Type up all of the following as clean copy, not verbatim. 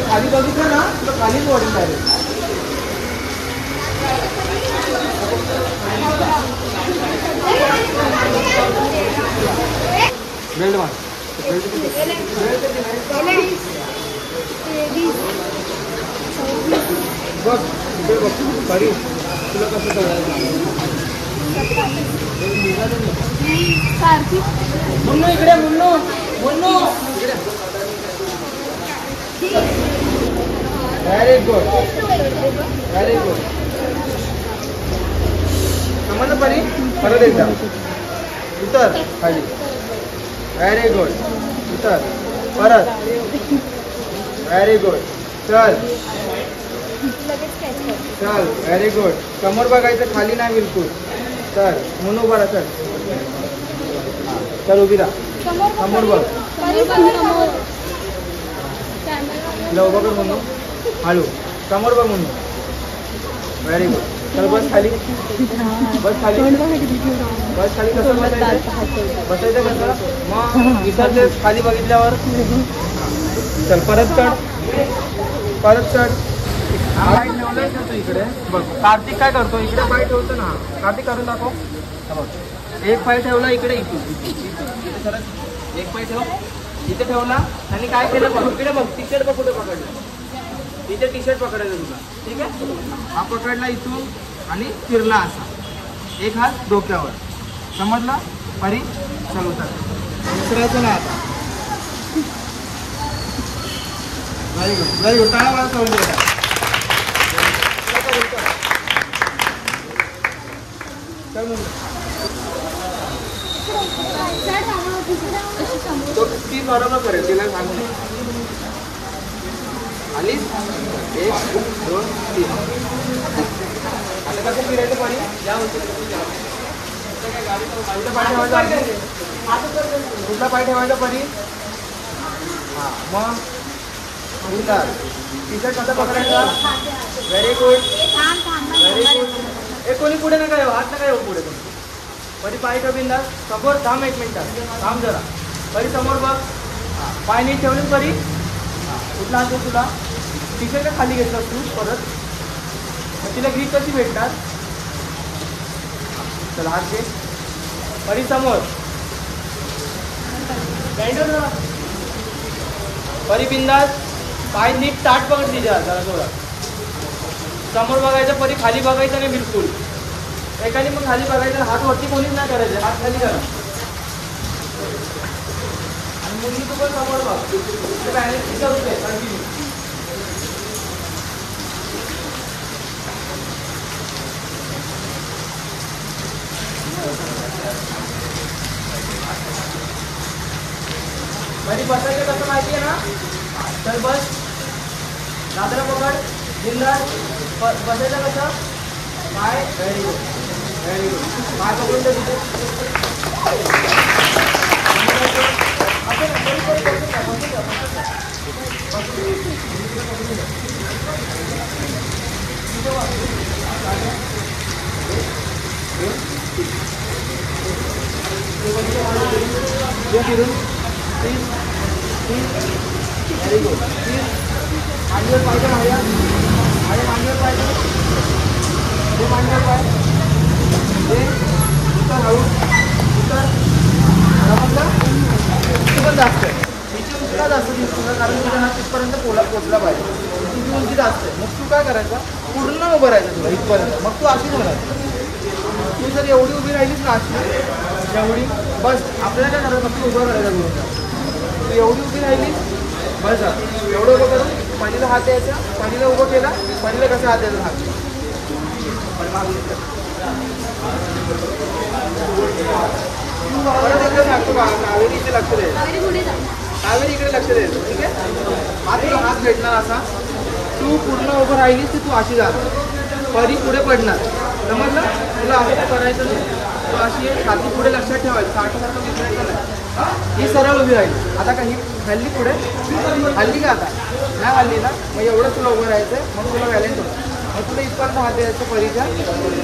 खाली बघितलं ना तुला खालीच वाढून पाहिजे. बेल्ट मार. बघ इकडे बघ परी तुला कसं कळायचं. मुन्नू इकडे मुन्नू मुन्नू इकडे. Very good very good. समजलं परी. परत एकदा उतर खाली. Very good. उतर परत. Very good. चल चल. Very good. समोर बघायचं खाली नाही बिलकुल. चल म्हणून उभा राहा. चल चल उभी राहा. समोर बघ. लव बघ म्हणून हळू. समोर बघ म्हणून. Very good. चल बस खाली. बस खाली. बस खाली. कसं बसायचं कसं मग विसरते खाली बघितल्यावर. चल परत चढ. परत चढ. पाय ठेवलाय का तू इकडे बघ. कार्तिक काय करतो इकडे पाय ठेवतो ना. कार्तिक करून दाखव. एक पाय ठेवला इकडे. इथे सरळ एक पाय ठेव. इथे ठेवला आणि काय केलं बघ. इकडे बघ टी शर्ट बघ कुठे पकडलं. इथे टी शर्ट पकडायचं तुला. ठीक आहे. हा पकडला इथून आणि फिरला असा. एक हात डोक्यावर. समजला परी. चल उतर. उतरायचं ना आता. Very good very good. टाळा मला सोडून द्या. ती बरोबर करेल. तिला सांगू आली. 1 2 3. आता कसं फिरायचं पाणी या कुठला पाय ठेवायचा. कुठला पाय ठेवायचा परी. हां मग उतर. टी-शर्ट कसं पकडायचा. Very good very good. एक कोणी पुढे नका येऊ. हात नका येऊ पुढे. कोणी परी पाय ठेव बिंदास. समोर थांब 1 मिनिट. थांब जरा. परी समोर बघ. हां पाय नीट ठेवले परी. हां कुठला हात तुला. टी-शर्ट का खाली घेतलास तू परत. तिला ग्रीप कशी भेटणार. चला हात घे. परी समोर. परी बिंदास. पाय नीट ताट पकड तिच्या जरा थोडा. समोर बघायचं परी. खाली बघायचं नाही बिलकुल. एकाने मग खाली बघायचं. हात वरती कोणीच नाही करायचं. हात खाली करा. आणि मुलगी तू पण समोर बघ. बॅलन्स करू दे कंटिन्यू. परी बसायचं कसं माहिती आहे ना. तर बस. दादरा पकड. बिंदास. बसायचं कसं. पाय. Very good very good. पाय पकडून दे तिथे. फिरून व्हेरी गुड. मांडीवर पाहिजे माझ्या. माझ्या मांडीवर पाहिजे. ते मांडीवर पाहिजे. ते उतर हळू. उतर. समजलं. उंची पण जास्त आहे. तिची उंची का जास्त दिसतो कारण तुझ्या हात तिथपर्यंत पोचला पाहिजे. तुझी उंची जास्त आहे. मग तू काय करायचं पूर्ण उभं राहायचं तुला इथपर्यंत. मग तू अशीच होणार. तू जर एवढी उभी राहिलीस ना अशी एवढी बस. आपल्याला काय करायचं फक्त उभं राहायचं करून. तू एवढी उभी राहिली बस. एवढं उभं करून पहिलीला हात द्यायचा. पहिलीला उभं केला. पहिलीला कसं हात द्यायचा. हात परत इकडे सांगतो का. कावेरी इथे लक्ष द्यायचं. कावेरी इकडे लक्ष द्यायचं. ठीक आहे. हात तुला हात भेटणार असा. तू पूर्ण उभं राहिलीस की तू अशी जाणार. परी पुढे पडणार. समजलं. तुला असं करायचं नाही. तू अशी छाती पुढे लक्षात ठेवायचं. सारखं विसरायचं नाही. ही सरळ उभी राहिली. आता काही हल्ली पुढे हल्ली का. आता नाही हल्ली ना. मग एवढं तुला उभं राहायचं. मग तुला बॅलन्स होतं. मग तुला इथपर्यंत हात द्यायचं परीच्या.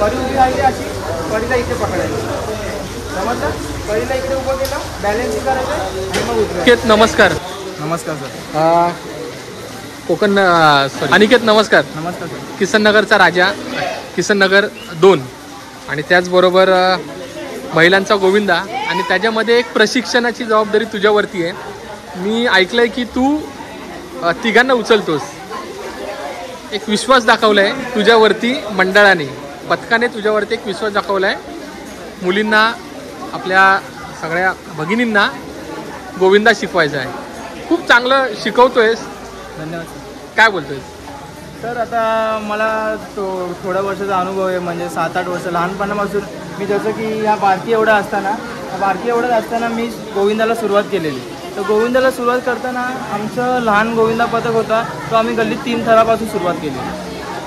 परी उभी राहिली अशी. परीला इथे पकडायचं. समजलं. परीला इकडे उभं केलं. बॅलन्स करायचं आणि मग उतरायचं. नमस्कार. नमस्कार सर. कोकण सॉरी अनिकेत नमस्कार. नमस्कार सर. किसन नगरचा राजा, किसन नगर 2 आणि त्याचबरोबर महिलांचा गोविंदा आणि त्याच्यामध्ये एक प्रशिक्षणाची जबाबदारी तुझ्यावरती आहे. मी ऐकलंय की तू तिघांना उचलतोस. एक विश्वास दाखवला आहे तुझ्यावरती मंडळाने, पथकाने तुझ्यावरती एक विश्वास दाखवला आहे. मुलींना आपल्या सगळ्या भगिनींना गोविंदा शिकवायचा आहे. खूप चांगलं शिकवतोयस. धन्यवाद सर. काय बोलतोय सर आता मला थोड्या वर्षाचा अनुभव आहे, म्हणजे 7-8 वर्ष लहानपणापासून मी जसं की ह्या बारकी एवढं असताना मी गोविंदाला सुरुवात केलेली. तर गोविंदाला सुरुवात करताना आमचं लहान गोविंदा पथक होता, तो आम्ही गल्लीत 3 थरापासून सुरुवात केली.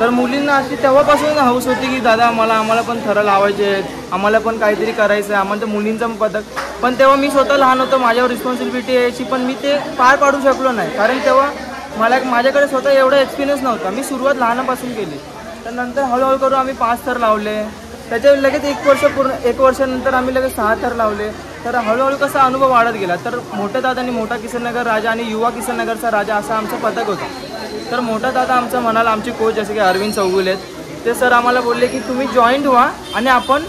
तर मुलींना अशी तेव्हापासून हौस होती की दादा आम्हाला पण थरं लावायचे आहेत, आम्हाला पण काहीतरी करायचं आहे, आम्हाला तर मुलींचं पथक. पण तेव्हा मी स्वतः लहान होतो, माझ्यावर रिस्पॉन्सिबिलिटी यायची, पण मी ते पार पाडू शकलो नाही, कारण तेव्हा माझ्याकडे स्वतः एवढा एक्सपिरियन्स नव्हता. मी सुरुवात लहानापासून केली. तर नंतर हळूहळू करून आम्ही 5 थर लावले. त्याच्या लगेच 1 वर्षानंतर आम्ही लगेच 6 थर लावले. तर हळूहळू कसा अनुभव वाढत गेला. तर मोठ्या दादांनी मोठा किसन नगर राजा आणि युवा किसन नगरचा राजा असं आमचं पथक होतं. तर मोठा दादा आमचं म्हणाला, आमचे कोच जसे की अरविंद चौगुले आहेत, ते सर आम्हाला बोलले की तुम्ही जॉईंट व्हा आणि आपण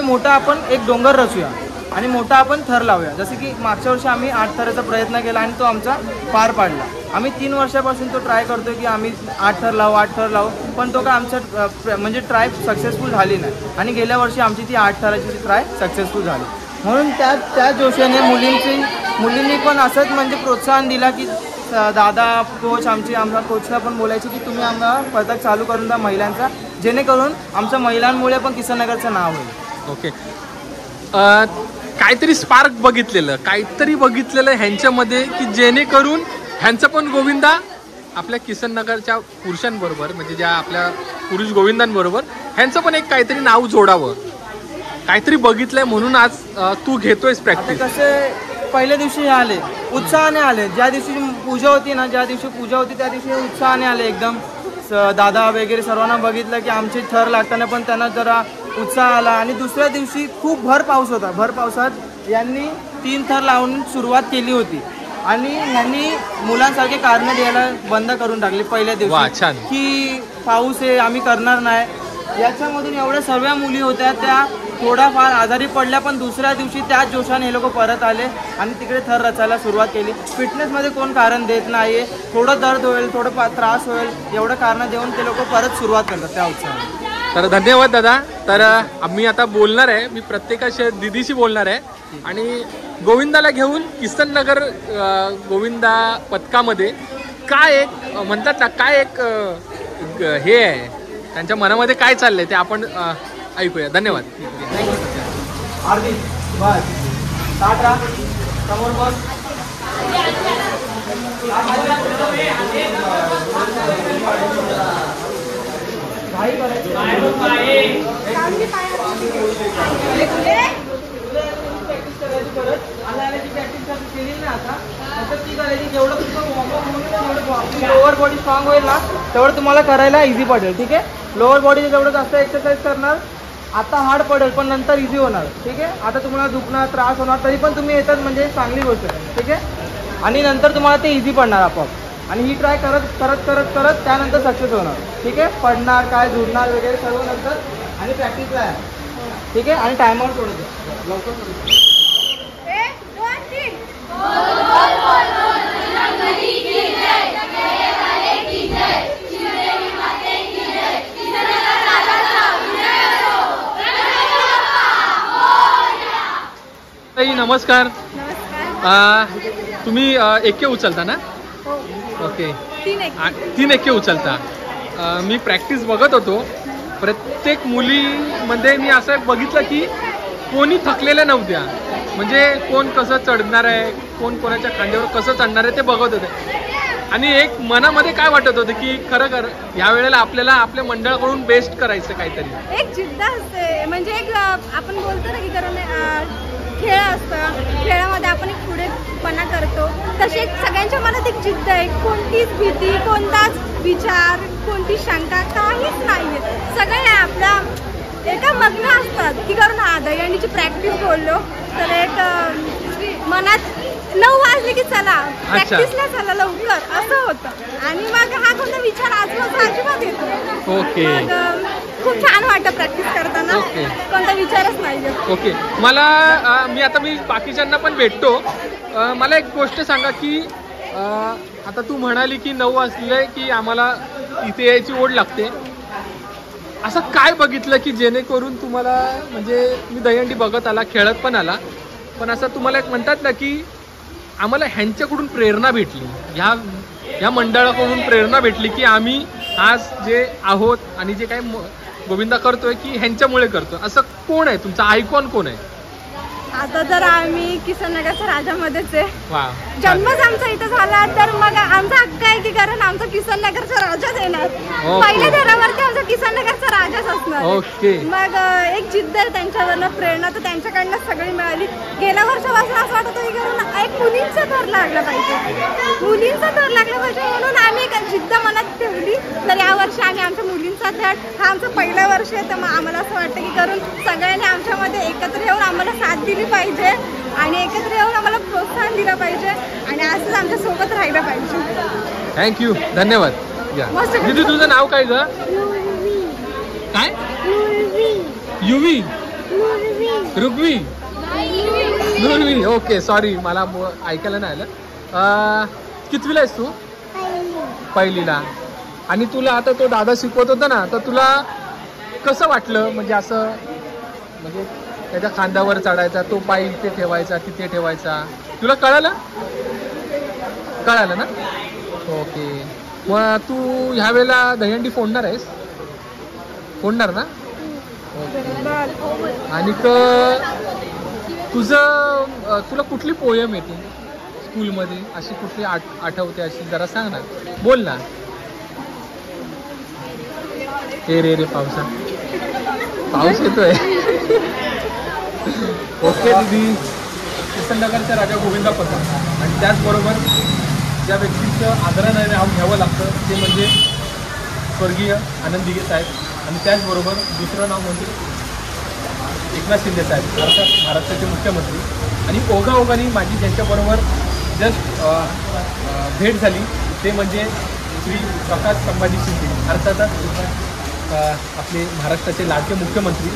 मोठा आपण एक डोंगर रचूया आणि मोठा आपण थर लावूया. जसं की मागच्या वर्षी आम्ही 8 थराचा प्रयत्न केला आणि तो आमचा पार पाडला. आम्ही 3 वर्षापासून तो ट्राय करतो की आम्ही 8 थर लावू, पण तो काय आमचं म्हणजे ट्राय सक्सेसफुल झाली नाही. आणि गेल्या वर्षी आमची ती 8 थराची ट्राय सक्सेसफुल झाली. म्हणून त्या जोशाने मुलींनी पण असंच म्हणजे प्रोत्साहन दिला की दादा कोच आमच्या कोचला पण बोलायचे की तुम्ही आम्हाला पथक चालू करून द्या महिलांचा, जेणेकरून आमच्या महिलांमुळे पण किसन नगरचं नाव होईल. ओके. काहीतरी स्पार्क बघितलेलं ह्यांच्यामध्ये की जेणेकरून ह्यांचं पण गोविंदा आपल्या किसन नगरच्या पुरुषांबरोबर, म्हणजे ज्या आपल्या पुरुष गोविंदांबरोबर ह्यांचं पण एक काहीतरी नाव जोडावं, काहीतरी बघितलंय म्हणून आज तू घेतोयस प्रॅक्टिस. कसे पहिल्या दिवशी आले, उत्साहाने आले. ज्या दिवशी पूजा होती त्या दिवशी उत्साहाने आले एकदम. दादा वगैरे सर्वांना बघितलं की आमचे थर लागताना पण त्यांना जरा उत्साह आला. आणि दुसऱ्या दिवशी खूप भर पाऊस होता. भर पावसात यांनी 3 थर लावून सुरुवात केली होती आणि यांनी मुलांसारखे कारणं द्यायला बंद करून टाकली पहिल्या दिवशी की पाऊस आहे आम्ही करणार नाही. याच्यामधून एवढ्या सर्व मुली होत्या, त्या थोडाफार आजारी पडल्या, पण दुसऱ्या दिवशी त्याच जोशाने हे लोक परत आले आणि तिकडे थर रचायला सुरुवात केली. फिटनेसमध्ये कोण कारण देत नाही आहे, थोडं दर्द होईल, थोडं त्रास होईल, एवढं कारणं देऊन ते लोक परत सुरुवात करतात त्या उत्सवाला. तर धन्यवाद दादा. तर आम्ही आता बोलणार आहे, मी प्रत्येकाशी दिदीशी बोलणार आहे आणि गोविंदाला घेऊन किसन नगर गोविंदा पथकामध्ये काय एक म्हणतात ना, काय एक हे आहे त्यांच्या मनामध्ये, काय चाललंय ते आपण ऐकूया. धन्यवाद. समोर बस. लोअर बॉडी स्ट्रॉंग होईल ना तेवढं तुम्हाला करायला इझी पडेल. ठीक आहे. लोअर बॉडीचं जेवढं जास्त एक्सरसाइज करणार आता हार्ड पडेल, पण नंतर इझी होणार. ठीक आहे. आता तुम्हाला दुखणार, त्रास होणार, तरी पण तुम्ही येतात म्हणजे चांगली गोष्ट आहे. ठीक आहे. आणि नंतर तुम्हाला ते इझी पडणार आपोआप. आणि ही ट्राय करत त्यानंतर सक्सेस होणार. ठीक आहे. पडणार काय, झुडणार वगैरे सर्व नंतर आणि प्रॅक्टिस आहे. ठीक आहे. आणि टायमावर सोडतो लवकर. नमस्कार. तुम्ही एके उचलता ना? ओके. 3 एके उचलता. मी प्रॅक्टिस बघत होतो. प्रत्येक मुलीमध्ये मी असं बघितलं की कोणी थकलेल्या नव्हत्या, म्हणजे कोण कसं चढणार आहे, कोण कोणाच्या खांद्यावर कसं चढणार आहे ते बघत होते. आणि एक मनामध्ये काय वाटत होतं की खरं या वेळेला आपल्याला आपल्या मंडळाकडून बेस्ट करायचं काहीतरी. एक जिद्द असते, म्हणजे एक आपण बोलतो ना की कारण खेळ असतं, खेळामध्ये आपण एक पुढेपणा करतो, तशी एक सगळ्यांच्या मनात एक जिद्द आहे. कोणतीच भीती, कोणताच विचार, कोणती शंका काहीच नाही आहे. सगळे आपल्या एका मग्न असतात की कारण दहीहंडीची प्रॅक्टिस बोललो तर एक मनात 9 वाजले की चला प्रॅक्टिसला चला लवकर असं होतं आणि मग हा कोणता विचार आजूबाजूला अजिबात येतो. ओके. मग खूप छान वाटतं प्रॅक्टिस करताना. कोणता विचारच नाही. ओके. मला मी बाकीच्यांना पण भेटतो. मला एक गोष्ट सांगा की आता तू म्हणाली की 9 वाजले की आम्हाला इथे यायची ओढ लागते. असं काय बघितलं की जेणेकरून तुम्हाला म्हणजे मी दहीहंडी बघत आला खेळत पण आला पण असं तुम्हाला एक म्हणतात ना की आम्हाला ह्यांच्याकडून प्रेरणा भेटली ह्या मंडळाकडून प्रेरणा भेटली की आम्ही आज जे आहोत आणि जे काही गोविंदा करतोय की ह्यांच्यामुळे करतो. असं कोण आहे तुमचा आयकॉन कोण आहे? आता जर आम्ही किसननगरच्या राजामध्येच आहे. वा. जन्मच आमचा इथं झाला तर मग आमचा हक्क आहे की कारण आमचा किसननगरचा राजाच येणार. पहिल्या घरावरती आमचा किसननगरचा राजाच असणार. ओके. मग एक जिद्द आहे त्यांच्यावरनं प्रेरणा तर त्यांच्याकडनं सगळी मिळाली. गेल्या वर्षापासून असं वाटत होतं की एक मुलींचा थर लागला पाहिजे म्हणून आम्ही एक जिद्द मनात ठेवली. तर यावर्षी आम्ही आमच्या मुलींचा थर हा आमचं पहिलं वर्ष आहे तर मग आम्हाला असं वाटतं की करून सगळ्यांनी आमच्यामध्ये एकत्र येऊन आम्हाला साथ दिली पाहिजे आणि एकत्र येऊन आम्हाला प्रोत्साहन दिलं पाहिजे आणि असंच आमच्या सोबत राहिलं पाहिजे. थँक्यू. धन्यवाद. दीदी तुझं नाव काय ग? काय? युवी. रुग्वी. नुरवी. ओके. सॉरी मला ऐकायला नाही आलं. कितवीला आहेस तू? पहिलीला. आणि तुला आता तो दादा शिकवत होता ना तर तुला कसं वाटलं म्हणजे असं म्हणजे त्याच्या खांद्यावर चढायचा तो पाय इथे ठेवायचा तिथे ठेवायचा तुला कळालं ना? ओके. मग तू ह्या वेळेला दहीहंडी फोडणार आहेस? फोडणार ना? आणि तुला कुठली पोयम येते स्कूलमध्ये अशी कुठली आठवते अशी जरा सांग ना. बोल ना. रे पाऊस येतोय. ओके दीदी. किसननगरच्या राजा गोविंदा पथक आणि त्याचबरोबर ज्या व्यक्तीचं आदराने नाव घ्यावं लागतं ते म्हणजे स्वर्गीय आनंद दिघे साहेब आणि त्याचबरोबर दुसरं नाव म्हणजे एकनाथ शिंदे साहेब अर्थात महाराष्ट्राचे मुख्यमंत्री. आणि ओघाओघांनी माझी ज्यांच्याबरोबर जस्ट भेट झाली ते म्हणजे श्री प्रकाश संभाजी शिंदे अर्थातच आपले महाराष्ट्राचे लाडके मुख्यमंत्री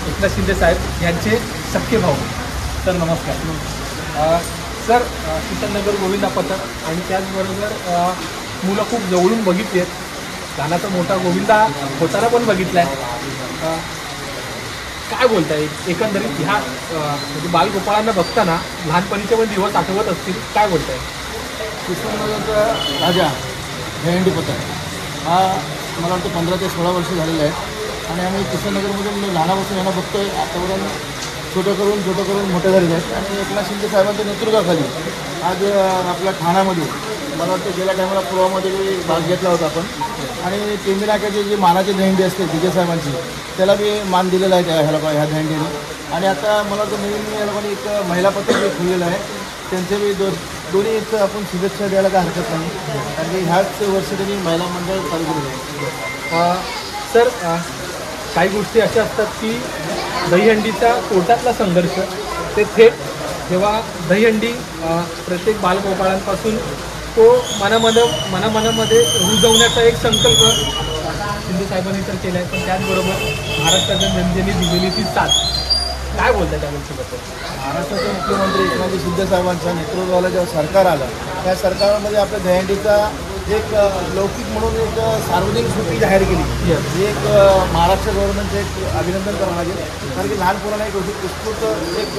एकनाथ शिंदे साहेब यांचे सख्खे भाऊ. सर नमस्कार. सर किसननगर गोविंदा पथक आणि त्याचबरोबर मुलं खूप जवळून बघितली आहेत. लहानाचा मोठा गोविंदा होताना पण बघितला आहे. काय बोलताय एकंदरीत ह्या म्हणजे बालगोपाळांना बघताना लहानपणीचे पण दिवस आठवत असतील काय बोलताय? किसननगरचा राजा दहीहंडी पथक हा मला वाटतं 15 ते 16 वर्ष झालेले आहेत आणि आम्ही किसननगरमधून लहानापासून यांना बघतोय. आतापर्यंत छोटं करून मोठे झालेले आहेत आणि एकनाथ शिंदे साहेबांच्या नेतृत्वाखाली आज आपल्या ठाण्यामध्ये मला वाटतं गेल्या टायमाला पुरामध्ये भाग घेतला होता आपण आणि टेंबी नाक्याची जी मानाची दहीहंडी असते दिघे साहेबांची त्याला बी मान दिलेला आहे ह्या दहीहंडीने. आणि आता मला वाटतं नवीन या लोकांनी एक महिला पथक बी खुललेलं आहे त्यांचे बी दोन्ही एक आपण शुभेच्छा द्यायला काय हरकत नाही कारण की ह्याच वर्षी त्यांनी महिला मंडळ चालू केलेलं आहे. सर काही गोष्टी अशा असतात की दहीहंडीचा पोटातला संघर्ष ते थेट जेव्हा दहीहंडी प्रत्येक बालगोपाळांपासून तो मनामध्ये रुजवण्याचा एक संकल्प शिंदे साहेबांनी तर केला आहे पण त्याचबरोबर महाराष्ट्राच्या जनतेने दिलेली ती साथ काय बोलतात त्या गोष्टीबद्दल? महाराष्ट्राचे मुख्यमंत्री एकनाथ शिंदे साहेबांच्या नेतृत्वाला जेव्हा सरकार आलं त्या सरकारमध्ये आपल्या दहीहंडीचा एक लौकिक म्हणून एक सार्वजनिक सुट्टी जाहीर केली. ही एक महाराष्ट्र गव्हर्नमेंटचं एक अभिनंदन करावं लागेल कारण की लहान मुलांना एक उत्स्फूर्त एक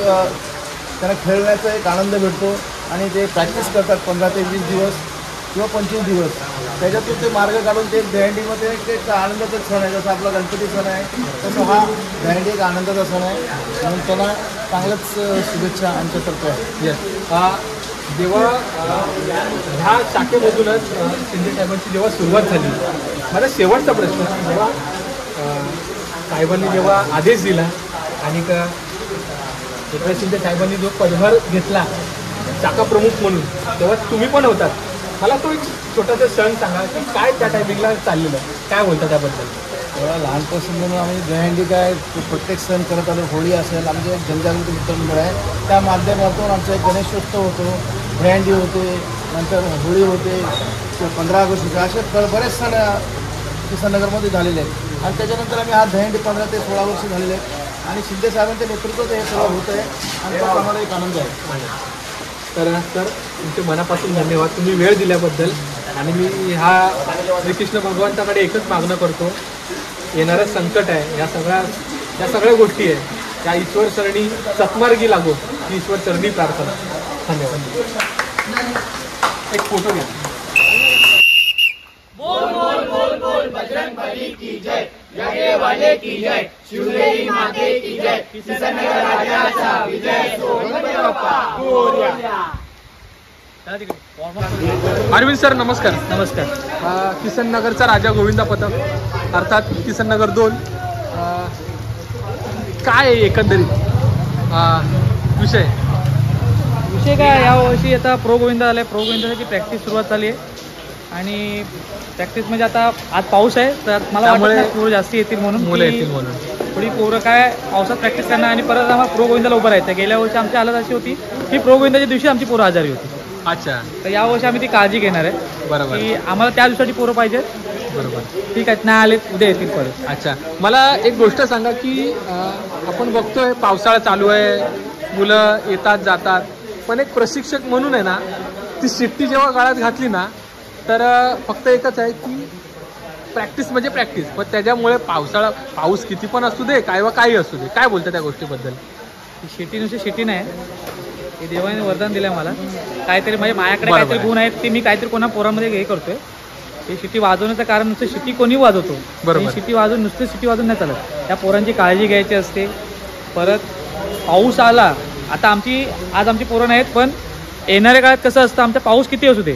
त्यांना खेळण्याचा एक आनंद भेटतो आणि ते प्रॅक्टिस करतात 15 ते 20 दिवस किंवा 25 दिवस त्याच्यातून ते मार्ग काढून ते दहीहंडीमध्ये एक आनंदाचा क्षण आहे. जसं आपला गणपती सण आहे तसं हा दहीहंडी एक आनंदाचा सण आहे म्हणून त्यांना चांगलंच शुभेच्छा आमच्यातर्फे आहे. जेव्हा ह्या शाखेमधूनच शिंदे साहेबांची जेव्हा सुरुवात झाली माझा शेवटचा प्रश्न जेव्हा साहेबांनी जेव्हा आदेश दिला आणि एकनाथ शिंदे साहेबांनी जो पदभार घेतला शाखा प्रमुख म्हणून तेव्हा तुम्ही पण होतात मला तो एक छोटासा क्षण सांगा की काय त्या टायमिंगला चाललेलं काय बोलता त्याबद्दल? तेव्हा लहानपासून म्हणून आम्ही दहीहंडी काय प्रत्येक सण करत आलो. होळी असेल, आमचं एक जनजागृती मित्रमंडळ आहे, त्या माध्यमातून आमचं एक गणेशोत्सव होतो, दहीहंडी होते, नंतर होळी होते, 15 ऑगस्ट होते, असे बरेच सण किसननगरमध्ये झालेले आहेत. आणि त्याच्यानंतर आम्ही हा दहीहंडी 15 ते 16 वर्ष झालेले आहेत आणि शिंदे साहेबांच्या नेतृत्वात हे सगळं होतं आहे आणि त्याचा आम्हाला एक आनंद आहे. तर तुमचे मनापासून धन्यवाद, तुम्ही वेळ दिल्याबद्दल. आणि मी श्रीकृष्ण भगवंताकडे एकच मागणं करतो, येणारं संकट आहे, या सगळ्या गोष्टी आहे, त्या ईश्वर चरणी सत्मार्गी लागो ही ईश्वर चरणी प्रार्थना. धन्यवाद. एक फोटो घ्या. बोल बोल बोल बोल बजरंगबली की जय, जगे वाले की जय, शिवदेवी माते की जय, किसननगर राजाचा विजय सो गणपती बाप्पा मोरया. अरविंद सर नमस्कार. नमस्कार. किसननगरचा राजा गोविंदा पथक अर्थात किसननगर 2, काय आहे एकंदरीत विषय काय यावर्षी आता प्रो गोविंदा आला आहे. प्रो गोविंदासाठी प्रॅक्टिस सुरुवात झाली आहे आणि प्रॅक्टिस म्हणजे आता आज पाऊस आहे तर मला वाटतं पोरं जास्त येतील म्हणून, मुलं येतील म्हणून थोडी पोरं काय पावसात प्रॅक्टिस करणार आणि परत आम्हाला प्रो गोविंदाला उभं राहायचं. गेल्या वर्षी आमची हालत अशी होती की प्रो गोविंदाच्या दिवशी आमची पोरं आजारी होती. अच्छा. तर यावर्षी आम्ही ती काळजी घेणार आहे. बरोबर. की आम्हाला त्या दिवसासाठी पोरं पाहिजेत. बरोबर. ठीक आहे, नाही आले उद्या येतील परत. अच्छा, मला एक गोष्ट सांगा की आपण बघतोय पावसाळा चालू आहे, मुलं येतात जातात, पण एक प्रशिक्षक म्हणून आहे ना, ती शिट्टी जेव्हा गाळात घातली ना तर फक्त एकच आहे की प्रॅक्टिस म्हणजे प्रॅक्टिस. पण त्याच्यामुळे पाऊस किती पण असू दे काय काही असू दे, काय बोलतं त्या गोष्टीबद्दल? शिटी नुसती शिटी नाही, हे देवाने वरदान दिलं मला. काहीतरी म्हणजे माझ्याकडे काहीतरी गुण आहेत ते मी काहीतरी कोणा पोरामध्ये हे करतोय. हे शिटी वाजवण्याचं कारण नुसतं शिटी कोणी वाजवतो, बरोबर. शिटी वाजवून नुसतं शिटी वाजवून नाही चालत. त्या पोरांची काळजी घ्यायची असते. परत पाऊस आला, आता आज आमची पोरं नाहीत पण येणाऱ्या काळात कसं असतं, आमचा पाऊस किती असू दे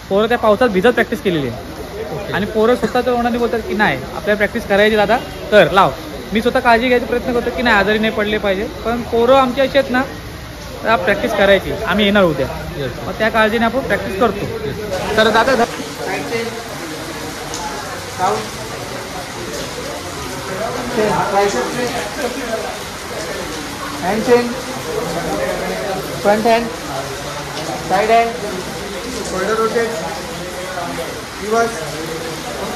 पोरं त्या पावसात भिजत प्रॅक्टिस केलेली आहे. आणि पोरं स्वतःच्या तोंडाने बोलतात की नाही आपल्याला प्रॅक्टिस करायची दादा तर लाव. मी स्वतः काळजी घ्यायचा प्रयत्न करतो की नाही आजारी नाही पडले पाहिजे, पण पोरं आमची अशी आहेत ना प्रॅक्टिस करायची, आम्ही येणार उद्या, मग त्या काळजीने आपण प्रॅक्टिस करतो. तर दादा hand chain, front hand, side hand, shoulder rotate, reverse,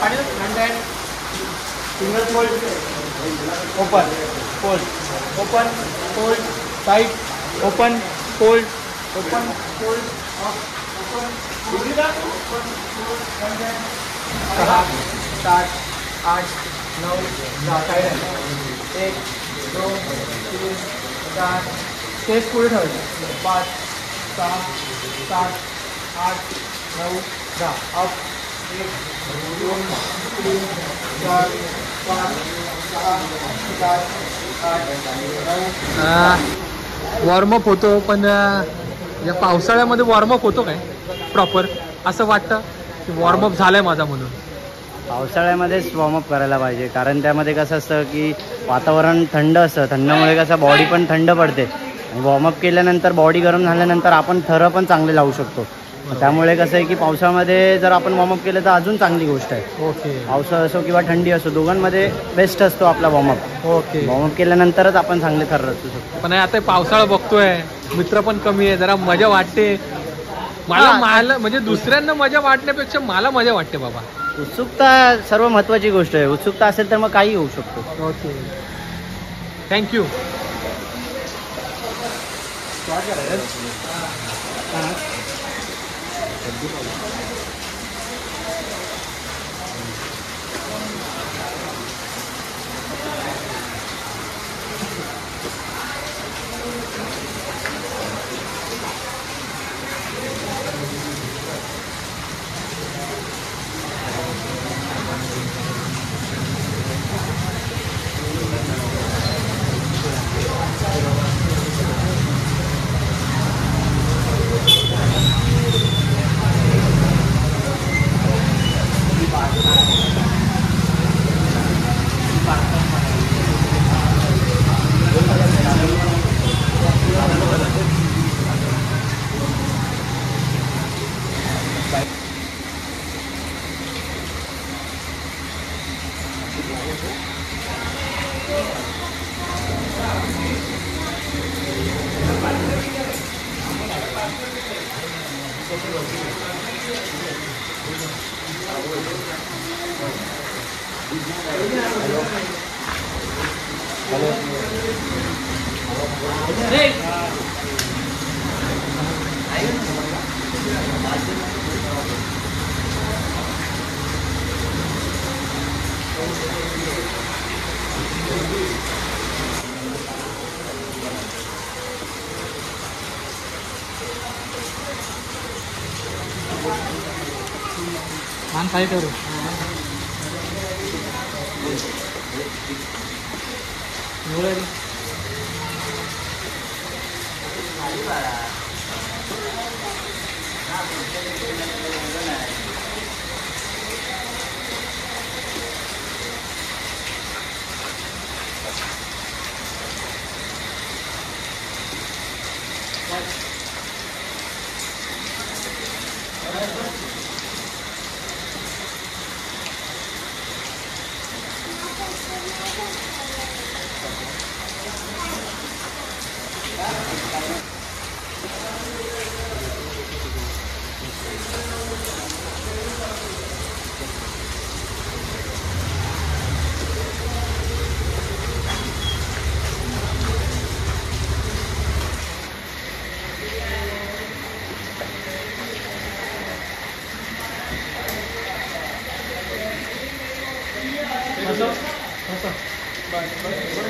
front hand, finger fold, open fold, open fold, side, open fold, open fold, open 6, 7, 8, 9, 10 side hand, 1, 2, 3, 4, stage पुढे ठेवायचं, 5, 6, 7, 8, 9, 10 अप, 1, 2, 3, 4, 5, 6, 7, 8, 9. वॉर्मअप होतो, पण या पावसाळ्यामध्ये वॉर्मअप होतो काय प्रॉपर? असं वाटतं की वॉर्मअप झालाय माझा म्हणून. पावसाळ्यामध्येच वॉर्मअप करायला पाहिजे, कारण त्यामध्ये कसं असतं की वातावरण थंड असतं, थंडमुळे कसं बॉडी पण थंड पडते आणि वॉर्मअप केल्यानंतर बॉडी गरम झाल्यानंतर आपण थरं पण चांगले लावू शकतो. त्यामुळे कसं आहे की पावसामध्ये जर आपण वॉर्मअप केलं तर अजून चांगली गोष्ट आहे. ओके. पावसाळा असो किंवा थंडी असो, दोघांमध्ये बेस्ट असतो आपला वॉर्मअप. ओके. वॉर्मअप केल्यानंतरच आपण चांगले थर रचू शकतो. पण आता पावसाळा बघतोय, मित्र पण कमी आहे, जरा मजा वाटते मला म्हणजे दुसऱ्यांना मजा वाटण्यापेक्षा मला मजा वाटते बाबा. उत्सुकता सर्व महत्त्वाची गोष्ट आहे. उत्सुकता असेल तर मग काही होऊ शकतो. Okay, thank you. मान खाली करू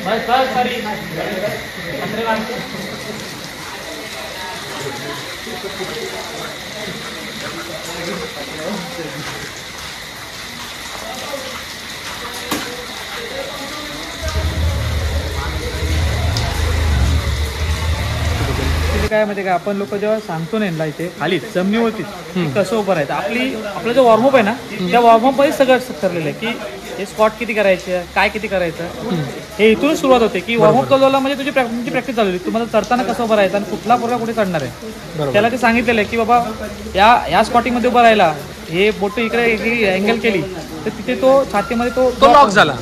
बस बस खरी काय माहिती का, आपण लोक जेव्हा सांगतो ना यांना इथे खाली जमिनीवरतीच कसं उभं राहायचं, आपला जो वॉर्मअप आहे ना त्या वॉर्मअप मध्ये सगळं ठरलेलं आहे की हे स्क्वॉट किती करायचे, काय किती करायचं, हे इथून सुरुवात होते की वॉर्मअप चालवला म्हणजे तुमची प्रॅक्टिस चालवली, तुम्हाला चढताना कसं उभं राहायचं आणि कुठला पोरगा कुठे चढणार आहे त्याला ते सांगितलेलं आहे की बाबा या स्क्वॉटिंग मध्ये उभं राहिला, हे बोट इकडे अँगल केली तर तिथे तो छातीमध्ये तो लॉक झाला,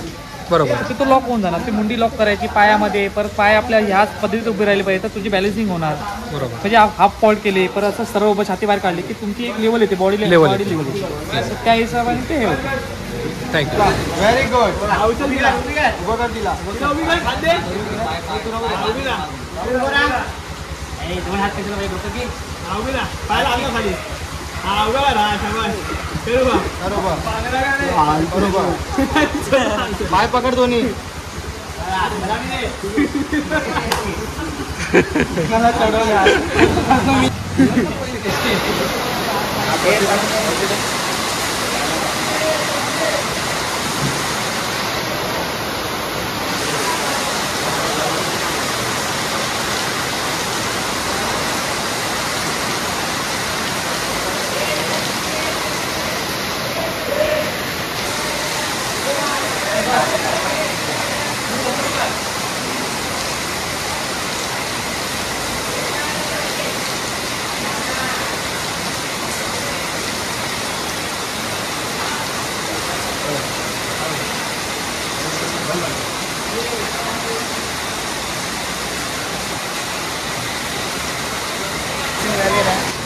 बरोबर, तो लॉक होऊन जाणार, ती मुंडी लॉक करायची पायामध्ये, परत पाय आपल्या ह्याच पद्धतीत उभी राहिली पाहिजे तर तुझी बॅलन्सिंग होणार, बरोबर, म्हणजे हाफ फॉल्ट केली परत असं सर्व उभं छाती बाहेर काढली की तुमची एक लेवल येते बॉडी लेवल येते, त्या हिशोबाने ते हे होतं. थँक्यू. Very good. उभं दिला पाय पकड दोन्ही.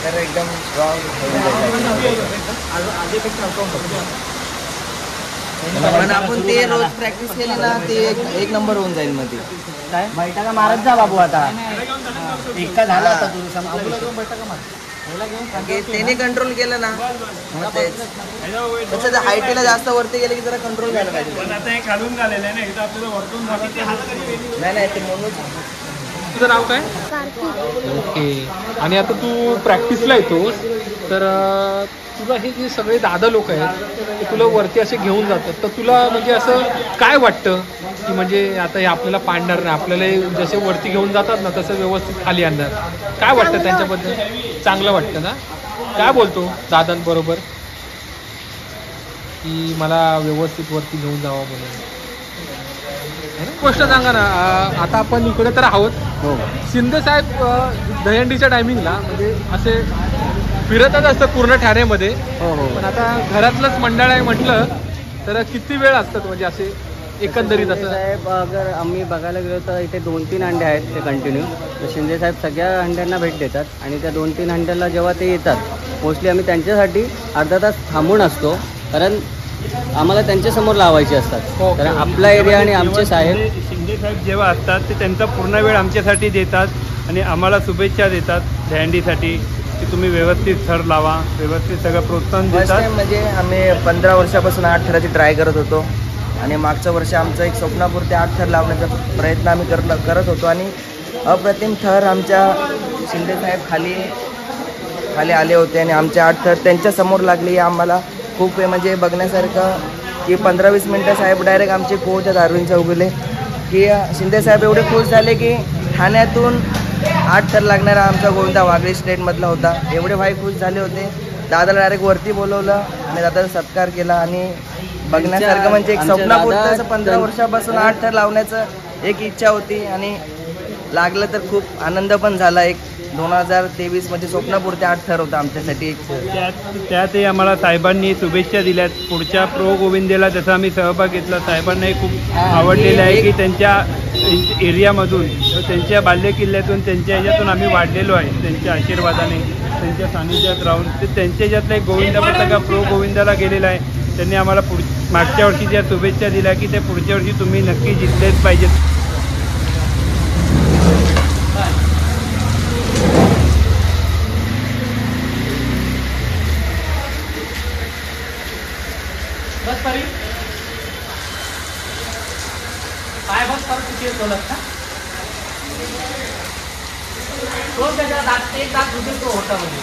तर एकदम स्ट्रॉंग पण आपण ते रोज प्रॅक्टिस केली ना ते एक नंबर होऊन जाईल मध्ये. काय बैठका मारत जा बाबू, आता एकटा झाला आता तुझं त्याने कंट्रोल केलं ना मग तेच तसं हायटीला जास्त वरती गेले की जरा कंट्रोल घ्यायला पाहिजे. नाही ते म्हणून. तुझं नाव काय? ओके. आणि आता तू प्रॅक्टिसला येतोस तर तुला हे जे सगळे दादा लोक आहेत ते तुला वरती असे घेऊन जातात, तर तुला म्हणजे असं काय वाटतं की म्हणजे आता हे आपल्याला पाडणार नाही, आपल्याला जसे वरती घेऊन जातात ना तसं व्यवस्थित खाली आणणार, काय वाटतं त्यांच्याबद्दल? चांगलं वाटतं ना? काय बोलतो दादांबरोबर की मला व्यवस्थित वरती घेऊन जावं म्हणून? गोष्ट सांगा ना, आता आपण इकडे तर आहोत, शिंदे साहेब दहीहंडीच्या टायमिंगला म्हणजे असे फिरतच असतं पूर्ण ठाण्यामध्ये, पण आता घरातलंच मंडळ आहे म्हटलं तर किती वेळ असतात म्हणजे असे एकंदरीत असं? साहेब अगर आम्ही बघायला गेलो तर इथे 2-3 अंडे आहेत ते कंटिन्यू. तर शिंदे साहेब सगळ्या अंड्यांना भेट देतात आणि त्या 2-3 अंड्याला जेव्हा ते येतात मोस्टली आम्ही त्यांच्यासाठी अर्धा तास थांबून असतो, कारण आम्हाला त्यांच्यासमोर लावायचे असतात. कारण आपला एरिया आणि आमचे साहेब शिंदे साहेब जेव्हा असतात ते त्यांचा पूर्ण वेळ आमच्यासाठी देतात आणि आम्हाला शुभेच्छा देतात दहीहंडीसाठी की तुम्ही व्यवस्थित थर लावा, व्यवस्थित सगळं प्रोत्साहन फर्स्ट देतात. टाइम म्हणजे आम्ही 15 वर्षापासून 8 थराची ट्राय करत होतो आणि मागच्या वर्षी आमचं एक स्वप्नापुरते 8 थर लावण्याचा प्रयत्न आम्ही करत होतो आणि अप्रतिम थर आमच्या शिंदे साहेब खाली आले होते आणि आमचे 8 थर त्यांच्यासमोर लागले. आम्हाला खूप म्हणजे बघण्यासारखं की 15-20 मिनटं साहेब डायरेक्ट आमचे कोच धारवीन चौगुले की शिंदे साहेब एवढे खुश झाले की ठाण्यातून 8 थर लागणारा आमचा गोविंदा वागळे स्टेटमधला होता. एवढे भाई खुश झाले होते. दादाला डायरेक्ट वरती बोलवलं आणि दादाचा सत्कार केला आणि बघण्यासारखं म्हणजे एक स्वप्नापुरतं 15 वर्षापासून 8 थर लावण्याचं एक इच्छा होती आणि लागलं तर खूप आनंद पण झाला. एक 2023 म्हणजे स्वप्नापुरते 8 थर होता आमच्यासाठी. त्यातही आम्हाला साहेबांनी शुभेच्छा दिल्यात. पुढच्या प्रो गोविंदेला जसा आम्ही सहभाग घेतला साहेबांनाही खूप आवडलेलं आहे की त्यांच्या एरियामधून, त्यांच्या बाल्य किल्ल्यातून, त्यांच्या ह्याच्यातून आम्ही वाढलेलो आहे. त्यांच्या आशीर्वादाने, त्यांच्या सानिध्यात राहून ते त्यांच्या ह्याच्यातला एक गोविंदा पताका प्रो गोविंदाला गेलेला आहे. त्यांनी आम्हाला मागच्या वर्षी ज्या शुभेच्छा दिल्या की ते पुढच्या वर्षी तुम्ही नक्की जिंकलेच पाहिजेत. काय बस परत किती बोलत ना तो त्याच्या दात एक दात दुसरे तो होता म्हणजे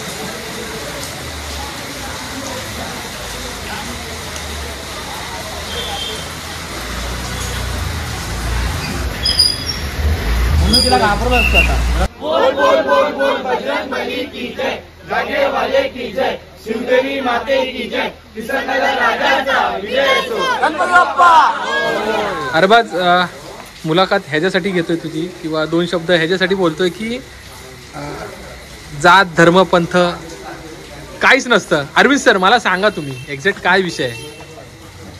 म्हणून तिला घाबरत असतो आता. बोल बोल बोल बोल बजरंगबली की जय, जागे वाले की जय, शिवदेवी माते की जय, किसननगर राजाचा विजय असो, गणपती बाप्पा. अरबाज मुलाखत ह्याच्यासाठी घेतोय तुझी किंवा 2 शब्द ह्याच्यासाठी बोलतोय की जात धर्म पंथ काहीच नसतं. अरविंद सर मला सांगा तुम्ही एक्झॅक्ट काय विषय आहे?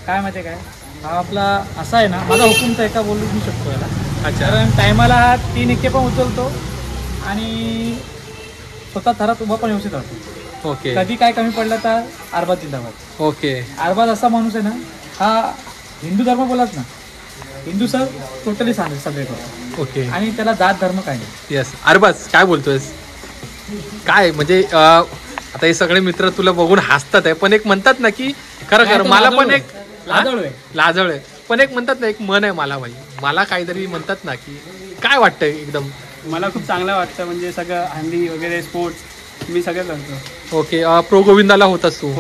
काय माहिती काय, हा आपला असा आहे ना, माझा हुकूमचा एका बोलू मी शकतो याला. अच्छा. कारण टायमाला हा 3 इक्के पण उचलतो आणि स्वतः थरात उभा पण व्यवस्थित राहतो. ओके. कधी काय कमी पडलं तर अरबाज जिंदाबाद. ओके. अरबाज असा माणूस आहे ना, हा हिंदू धर्म बोलाच ना, हिंदू सर टोटली सगळे करतो. ओके. आणि त्याला जात धर्म काय नाही. येस. अरबाज काय बोलतोयस? काय म्हणजे आता हे सगळे मित्र तुला बघून हसतात आहे, पण एक म्हणतात ना की खरं मला पण एक लाजळ आहे, पण एक म्हणतात ना एक मन आहे मला भाई, मला काहीतरी म्हणतात ना की काय वाटतंय एकदम? मला खूप चांगलं वाटतं. म्हणजे सगळं हंडी वगैरे स्पोर्ट्स मी सगळं करतो. ओके. प्रो गोविंदाला होतास तू?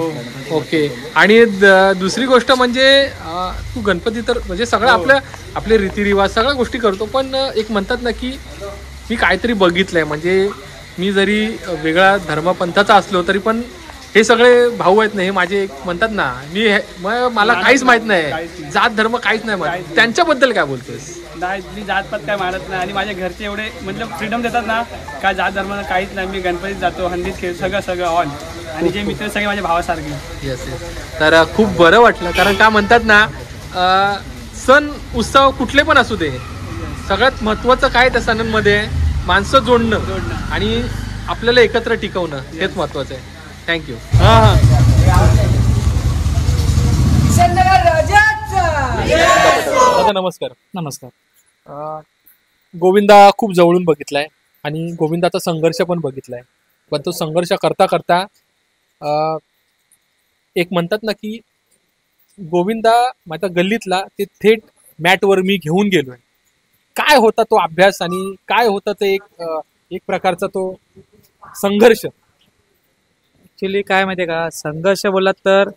ओके. आणि दुसरी गोष्ट म्हणजे तू गणपती तर म्हणजे सगळं आपले रीतिरिवाज सगळ्या गोष्टी करतो, पण एक म्हणतात ना की मी काहीतरी बघितलंय, म्हणजे मी जरी वेगळा धर्मपंथाचा असलो तरी पण हे सगळे भाऊ आहेत ना, हे माझे म्हणतात ना, मला काहीच माहित नाही, जात धर्म काहीच नाही माहित, त्यांच्याबद्दल काय बोलतोस? नाही, मी जातपात काय मानत नाही आणि माझ्या घरचे एवढे म्हणजे फ्रीडम देतात ना, काय जात धर्म काहीच नाही. मी गणपतीत जातो, हंडीत खेळ, सगळं ऑन. आणि जे मित्र सगळे माझ्या भावासारखे. Yes yes. तर खूप बरं वाटलं, कारण का म्हणतात ना, सण उत्सव कुठले पण असू दे, सगळ्यात महत्त्वाचं काय त्या सणांमध्ये माणसं जोडणं आणि आपल्याला एकत्र टिकवणं हेच महत्त्वाचं आहे. थँक्यू. दादा नमस्कार. नमस्कार. गोविंदा खूप जवळून बघितलाय आणि गोविंदाचा संघर्ष पण बघितलाय, पण तो संघर्ष करता करता एक म्हणतात ना की गोविंदा माझ्या गल्लीतला ते थेट मॅटवर मी घेऊन गेलोय. काय होता तो अभ्यास आणि काय होता ते एक प्रकारचा तो संघर्ष? ॲक्च्युली काय माहिती आहे का, संघर्ष बोललात तर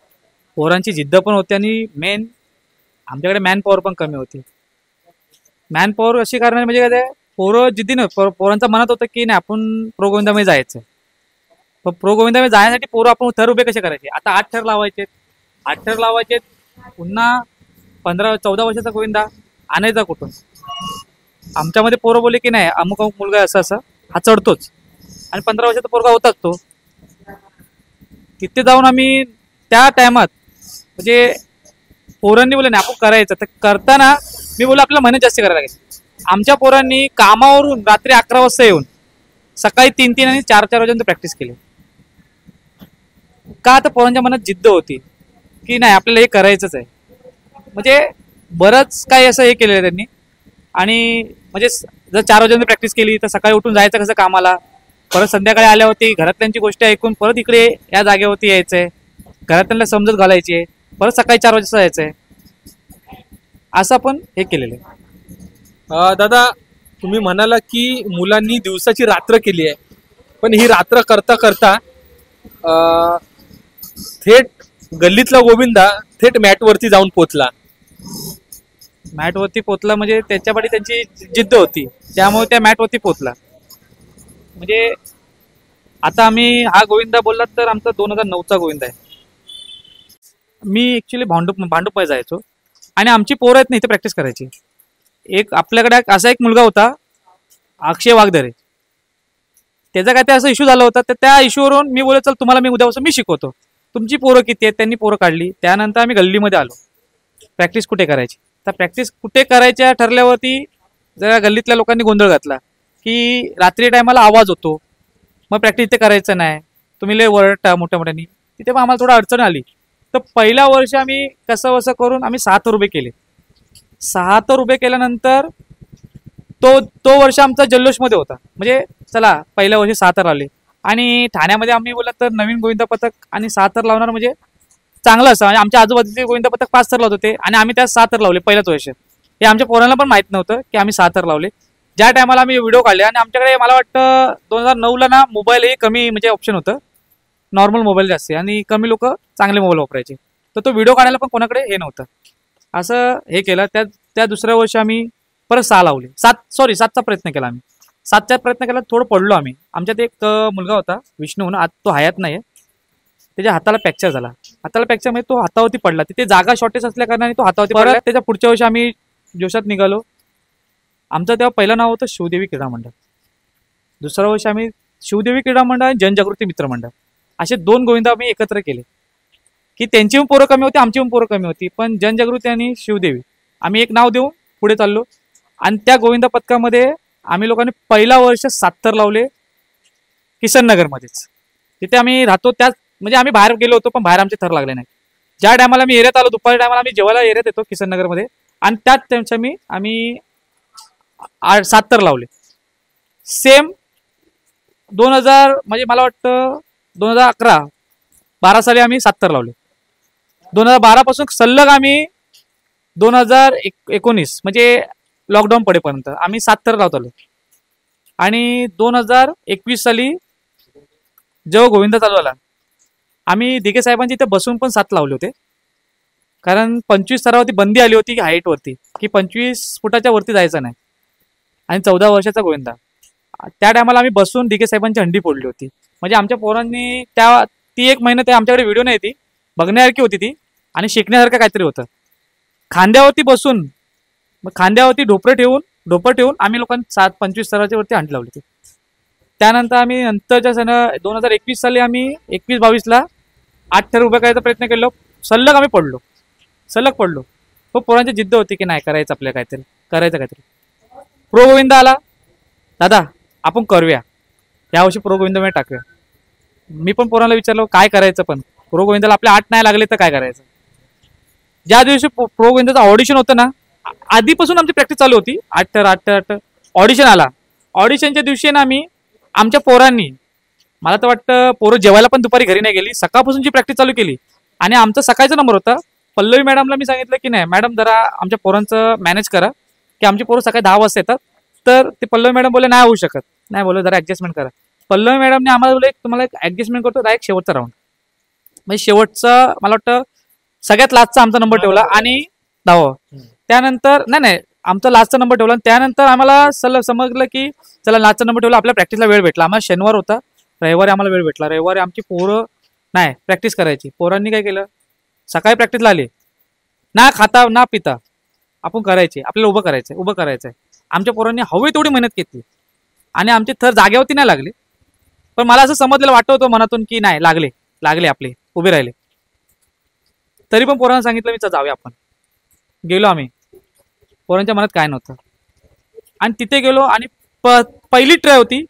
पोरांची जिद्द पण होती आणि मेन आमच्याकडे मॅन पॉवर पण कमी होती. मॅन पॉवर अशी कारण म्हणजे काय, पोरं जिद्दीनं पोरांचं मनात होतं की नाही आपण प्रो गोविंदामध्ये जायचं. पण प्रो गोविंदामध्ये जाण्यासाठी पोरं आपण थर उभे कसे करायचे? आता 8 थर लावायचे, 8 थर लावायचे, पुन्हा 15-14 वर्षाचा गोविंदा आणायचा कुठून? आमच्यामध्ये पोरं बोलले की नाही अमुक अमुक मुलगा असं हा चढतोच आणि 15 वर्षाचा पोरगा होताच तो. तिथे जाऊन आम्ही त्या टायमात म्हणजे पोरांनी बोलले नाही आपण करायचं, तर करताना मी बोललो आपल्याला मेहनत जास्त करायला लागेल. आमच्या पोरांनी कामावरून रात्री 11 वाजता येऊन सकाळी 3-3 आणि 4-4 वाजेपर्यंत प्रॅक्टिस केली. का तर पोरांच्या मनात जिद्द होती की नाही आपल्याला हे करायचंच आहे. म्हणजे बरंच काही असं हे केलेलं आहे त्यांनी. आणि म्हणजे जर 4 वाजेपर्यंत प्रॅक्टिस केली तर सकाळी उठून जायचं कसं कामाला, परत संध्याकाळी आल्यावरती घरातल्यांची गोष्ट ऐकून परत इकडे या जागेवरती यायचंय, घरातल्यांना समजत घालायची आहे, परत सकाळी 4 वाजता जायचंय. असं आपण हे केलेलं आहे. दादा तुम्ही म्हणाला की मुलांनी दिवसाची रात्र केली आहे, पण ही रात्र करता करता थेट गल्लीतला गोविंदा थेट मॅटवरती जाऊन पोचला. मॅटवरती पोचला म्हणजे त्याच्यापाठी त्यांची जिद्द होती, त्यामुळे त्या मॅटवरती पोचला. म्हणजे आता आम्ही हा गोविंदा बोललात तर आमचा 2009चा गोविंदा आहे. मी ऍक्च्युली भांडूपमध्ये जायचो आणि आमची पोरं आहेत ना इथे प्रॅक्टिस करायची. एक आपल्याकडे असा एक मुलगा होता अक्षय वाघदरे, त्याचा काय ते असं इश्यू झाला होता, तर त्या इश्यूवरून मी बोललो चल तुम्हाला मी उद्यापासून मी शिकवतो, तुमची पोरं किती आहेत. त्यांनी पोरं काढली. त्यानंतर आम्ही गल्लीमध्ये आलो प्रॅक्टिस कुठे करायची. तर प्रॅक्टिस कुठे करायच्या ठरल्यावरती जरा गल्लीतल्या लोकांनी गोंधळ घातला की रात्री टायमाला आवाज होतो, मग प्रॅक्टिस इथे करायचं नाही, तुम्ही लय वरडता मोठ्या मोठ्यानी. तिथे मग आम्हाला थोडं अडचण आली. तर पहिल्या वर्ष आम्ही कसं वसं करून आम्ही 7 उभे केले. 7 उभे केल्यानंतर तो वर्ष आमचा जल्लोषमध्ये होता. म्हणजे चला पहिल्या वर्षी 7 लावले आणि ठाण्यामध्ये आम्ही बोलत तर नवीन गोविंदा पथक आणि 7 लावणार म्हणजे चांगलं असं. म्हणजे आमच्या आजूबाजूचे गोविंदा पथक 5 लावत होते आणि आम्ही त्या 7 लावले पहिल्याच वर्ष. हे आमच्या पोरांना पण माहित नव्हतं की आम्ही 7 लावले. ज्या टायमाला आम्ही व्हिडिओ काढले आणि आमच्याकडे मला वाटतं 2009ला ना मोबाईल हे कमी म्हणजे ऑप्शन होतं, नॉर्मल मोबाईल जास्त आणि कमी लोक चांगले मोबाईल वापरायचे, तर तो व्हिडिओ काढायला पण कोणाकडे हे नव्हतं. असं हे केलं. त्या दुसऱ्या वर्षी आम्ही परत 6 लावले. 7चा प्रयत्न केला आम्ही. 7चा प्रयत्न केला, थोडं पडलो आम्ही. आमच्यात एक मुलगा होता विष्णू म्हणून, आज तो हयात नाही आहे, त्याच्या हाताला फ्रॅक्चर झाला. हाताला फ्रॅक्चर म्हणजे तो हातावरती पडला. तिथे जागा शॉर्टेज असल्या कारणाने तो हातावरती पडला. त्याच्या पुढच्या वर्षी आम्ही जोशात निघालो. आमचं तेव्हा पहिलं नाव होतं शिवदेवी क्रीडा मंडळ. दुसऱ्या वर्षी आम्ही शिवदेवी क्रीडा मंडळ आणि जनजागृती मित्र मंडळ असे 2 गोविंदा आम्ही एकत्र केले की त्यांची पण पोरं कमी होती, आमची पण पोरं कमी होती, पण जनजागृती आणि शिवदेवी आम्ही एक नाव देऊन पुढे चाललो. आणि त्या गोविंदा पथकामध्ये आम्ही लोकांनी पहिला वर्ष 7 लावले किसन नगरमध्येच. तिथे आम्ही राहतो. त्याच म्हणजे आम्ही बाहेर गेलो होतो पण बाहेर आमचे थर लागले नाही. ज्या टायमाला आम्ही एरियात आलो दुपारी टायमाला आम्ही जेवायला एरियात येतो किसन नगरमध्ये आणि त्याच त्यांच्या आम्ही 7 लावले. सेम 2000 म्हणजे मला वाटतं 2011-12 साली आम्ही 7 लावले. 2012 पासून सलग आम्ही 2019 म्हणजे लॉकडाऊन पडेपर्यंत आम्ही 7 लावत आलो. आणि 2021 साली जेव्हा गोविंदा चालू आला आम्ही दिघे साहेबांची इथे बसून पण 7 लावले होते, कारण 25 स्तरावरती बंदी आली होती की हाईटवरती की 25 फुटाच्या वरती जायचं नाही. आणि 14 वर्षाचा गोविंदा त्या टायमाला आम्ही बसून दिघे साहेबांची हंडी फोडली होती. म्हणजे आमच्या पोरांनी ती एक महिना ते आमच्याकडे व्हिडिओ नाही, ती बघण्यासारखी होती ती आणि शिकण्यासारखं काहीतरी होतं. खांद्यावरती बसून मग खांद्यावरती ढोपर ठेवून आम्ही लोकांनी 25 स्तराच्या वरती हंडी लावली होती. त्यानंतर आम्ही नंतरच्या 2021 साली आम्ही 21-22ला 8 थर उभे करायचा प्रयत्न केलो. सलग आम्ही पडलो. खूप पोरांची जिद्द होती की नाही करायचं आपल्याला काहीतरी. प्रो गोविंदा आला, दादा आपण करूया यावर्षी प्रो गोविंदामध्ये टाकूया. मी पण पोरांना विचारलं काय करायचं, पण प्रो गोविंदाला आपले 8 नाही लागले तर काय करायचं. ज्या दिवशी प्रो गोविंदाचं ऑडिशन होतं ना, आधीपासून आमची प्रॅक्टिस चालू होती. 8 थर ऑडिशन आला. ऑडिशनच्या दिवशी ना आमच्या पोरांनी मला तर वाटतं पोरं जेवायला पण दुपारी घरी नाही गेली, सकाळपासूनची प्रॅक्टिस चालू केली. आणि आमचा सकाळचा नंबर होता. पल्लवी मॅडमला मी सांगितलं की नाही मॅडम जरा आमच्या पोरांचं मॅनेज करा की आमचे पोरं सकाळी 10 वाजता येतात. तर ते पल्लवी मॅडम बोलले नाही होऊ शकत. नाही बोलले जरा ऍडजस्टमेंट करा. पल्लवी मॅडमने आम्हाला बोलले तुम्हाला एक ऍडजस्टमेंट करतो, डायरेक्ट शेवटचा राऊंड म्हणजे शेवटचा मला वाटतं सगळ्यात लास्टचा आमचा नंबर ठेवला आणि 10. त्यानंतर नाही आमचा लास्टचा नंबर ठेवला. त्यानंतर आम्हाला समजलं की चला लास्टचा नंबर ठेवला, आपल्या प्रॅक्टिसला वेळ भेटला. आम्हाला शनिवार होता, रविवारी आम्हाला वेळ भेटला. रविवारी आमची पोरं नाही प्रॅक्टिस करायची. पोरांनी काय केलं, सकाळी प्रॅक्टिसला आले, ना खाता ना पिता आपण करायचे, आपल्याला उभं करायचंय. आमच्या पोरांनी हवी तेवढी मेहनत घेतली आणि आमचे थर जागेवरती नाही लागले, पण मला असं समजलेलं वाटत होतं मनातून की नाही लागले आपले उभे राहिले. तरी पण पोरांना सांगितलं मी जाऊया आपण. गेलो आम्ही, पोरांच्या मनात काय नव्हतं. आणि तिथे गेलो आणि पहिली ट्राय होती.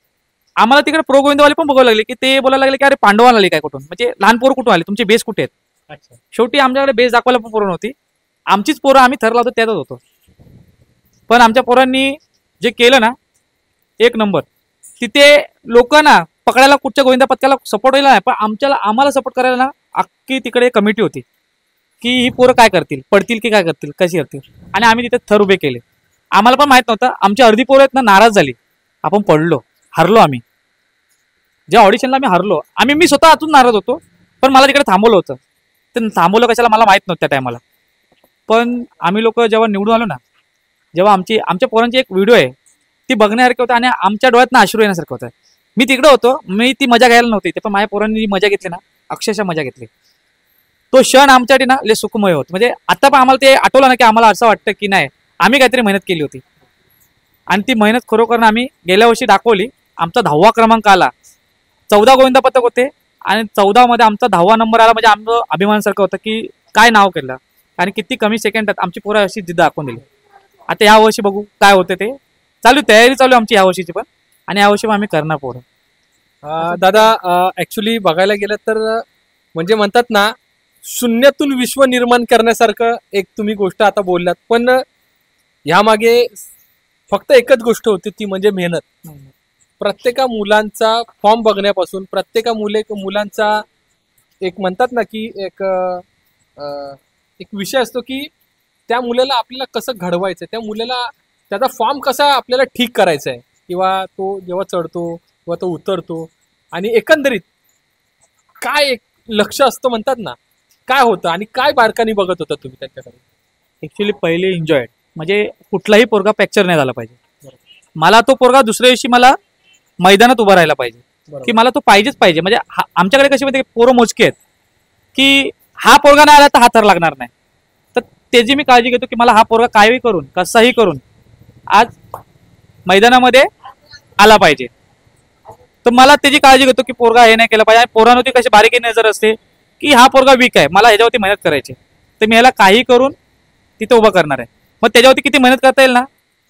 आम्हाला तिकडे प्रो गोविंदवाले पण बघायला लागले की ते बोलायला लागले की अरे पांडवाला आले काय कुठून, म्हणजे लहान पोरं कुठून आले, तुमचे बेस कुठे आहेत. शेवटी आमच्याकडे बेस दाखवायला पण पोरं नव्हती. आमचीच पोरं आम्ही ठरला होतो त्यातच होतो. पण आमच्या पोरांनी जे केलं ना एक नंबर. तिथे लोक ना पकडायला कुठच्या गोविंदा पथकाला सपोर्ट व्हायला नाही, पण आम्हाला सपोर्ट करायला ना अख्खी तिकडे कमिटी होती की ही पोरं काय करतील, पडतील की काय करतील, कशी करतील. आणि आम्ही तिथे थर उभे केले. आम्हाला पण माहित नव्हतं, आमची अर्धी पोरं आहेत ना नाराज झाली, आपण पडलो, हरलो. आम्ही ज्या ऑडिशनला आम्ही हरलो, मी स्वतः आतून नाराज होतो, पण मला तिकडे थांबवलं होतं. ते थांबवलं कशाला मला माहित नव्हतं त्या टायमाला. पण आम्ही लोक जेव्हा निवडून आलो ना, जेव्हा आमच्या पोरांची एक व्हिडिओ आहे ती बघण्यासारखं होतं आणि आमच्या डोळ्यात अश्रू येण्यासारखं होतं. मी तिकडे होतो, मी ती मजा घ्यायला नव्हती ते, पण माझ्या पोरांनी जी मजा घेतली ना, अक्षरशः मजा घेतली. तो क्षण आमच्यासाठी ना लय सुखमय होत. म्हणजे आता पण आम्हाला ते आठवलं ना की आम्हाला असं वाटतं की नाही आम्ही काहीतरी मेहनत केली होती. आणि ती मेहनत खरोखर आम्ही गेल्या वर्षी दाखवली. आमचा 10वा क्रमांक आला. 14 गोविंदा पथक होते आणि 14 मध्ये आमचा 10वा नंबर आला. म्हणजे आमचं अभिमानासारखं होतं की काय नाव केलं आणि किती कमी सेकंदात आमची पोरं अशी जिद्द दाखवून दिली. आता या वर्षी बघू काय होते ते. तयारी चालू आमची या वर्षीची पण, आणि या वर्षी आम्ही करणार पोरं. दादा ऍक्च्युली बघायला गेलं तर म्हणजे म्हणतात ना शून्यातून विश्व निर्माण करण्यासारखं एक तुम्ही गोष्ट आता बोललात, पण ह्यामागे फक्त एकच गोष्ट होती ती म्हणजे मेहनत. प्रत्येका मुलांचा फॉर्म बघण्यापासून प्रत्येका मुलांचा एक म्हणतात ना की एक विषय असतो की त्या मुलाला आपल्याला कसं घडवायचं, त्या मुलाला त्याचा फॉर्म कसा आपल्याला ठीक करायचा आहे, किंवा तो जेव्हा चढतो किंवा तो उतरतो आणि एकंदरीत काय एक लक्ष असतं म्हणतात ना, काय होतं आणि काय बारकानी बघत होता तुम्ही त्याच्याकडे. ऍक्च्युली पहिले एन्जॉय, म्हणजे कुठलाही पोरगा फ्रॅक्चर नाही झाला पाहिजे. मला तो पोरगा दुसऱ्या दिवशी मला मैदानात उभा राहायला पाहिजे की मला तो पाहिजेच पाहिजे. म्हणजे आमच्याकडे कशी माहिती पोरं मोजके आहेत की हा पोरगा नाही आला तर हा थर लागणार नाही. तर त्याची मी काळजी घेतो की मला हा पोरगा काहीही करून कसाही करून आज मैदानामध्ये आला पाहिजे. तर मला त्याची काळजी घेतो की पोरगा हे नाही केलं पाहिजे. आणि पोरांवरती कशी बारीकी नजर असते की हा पोरगा वीक आहे, मला ह्याच्यावरती मेहनत करायची, तर मी ह्याला काही करून तिथे उभा करणार आहे. मग त्याच्यावरती किती मेहनत करता येईल ना,